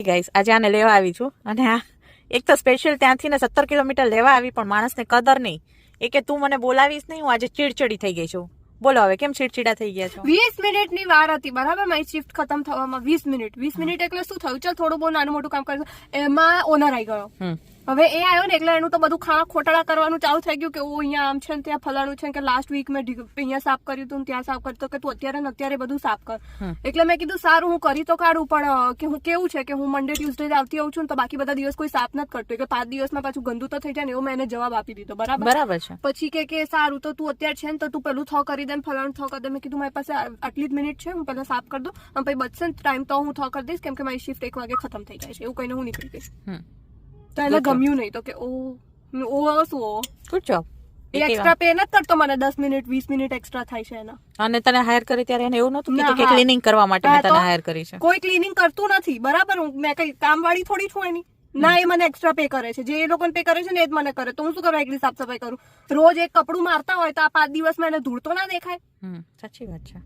Guys આજે આને લેવા આવી છું અને આ એક તો સ્પેશિયલ ત્યાંથી ને 17 કિલોમીટર લેવા આવી પણ માણસને કદર નહીં એ કે તું મને બોલાવીશ નહીં. હું આજે ચીડચીડી થઈ ગઈ છું. બોલો હવે કેમ ચીડચીડા થઈ ગયા છો? 20 મિનિટની વાર હતી બરાબર, મારી શિફ્ટ ખતમ થવામાં 20 મિનિટ એટલે શું થયું? ચાલ થોડું બહુ નાનું મોટું કામ કરશું, એમાં ઓનર આવી ગયો. હવે એ આવ્યો ને એટલે એનું તો બધું ખોટાડા કરવાનું ચાલુ થઈ ગયું કે ઓ અહીંયા આમ છે ને ત્યાં ફલાણું છે કે લાસ્ટ વીક મેં અહીંયા સાફ કર્યું હતું ત્યાં સાફ કર્યું હતું કે તું અત્યારે ને અત્યારે બધું સાફ કર. એટલે મેં કીધું સારું હું કરી તો કાઢું પણ કે હું કેવું છે કે હું મંડે ટ્યુઝડે આવતી હોઉં છું ને તો બાકી બધા દિવસ કોઈ સાફ નથી કરતું એટલે 5 દિવસમાં પાછું ગંદુ તો થઈ જાય ને એવો મેં એને જવાબ આપી દીધો. બરાબર છે. પછી કે સારું તો તું અત્યારે છે ને તો તું પેલું થો કરી દે ફલાણું થો કરી દે. મેં કીધું મારી પાસે આટલી જ મિનિટ છે, હું પેલા સાફ કરી દઉં અને પછી બચશે ને ટાઈમ તો હું થો કરી દઈશ કેમ કે મારી શિફ્ટ 1 વાગે ખતમ થઈ જાય છે. એવું કહીને હું નીકળી ગઈશ. તો એને ગમ્યું નહીં તો કે ઓ શું ગુડ જોબ. એ એક્સ્ટ્રા પે નથી કરતો મને 10 મિનિટ 20 મિનિટ એક્સ્ટ્રા થાય છે એના. અને તને હાયર કરી ત્યારે એને એવું નતું કીધું કે ક્લીનિંગ કરવા માટે મેં તને હાયર કરી છે? કોઈ ક્લીનિંગ કરતું નથી બરાબર, મેં કઈ કામવાળી થોડી છું એની. ના એ મને એક્સ્ટ્રા પે કરે છે, જે એ લોકોને પે કરે છે ને એ જ મને કરે. તો હું શું કરવા એકલી સાફ સફાઈ કરું? રોજ એક કપડું મારતા હોય તો આ 5 દિવસમાં એને ધૂળ તો ના દેખાય? સાચી વાત છે.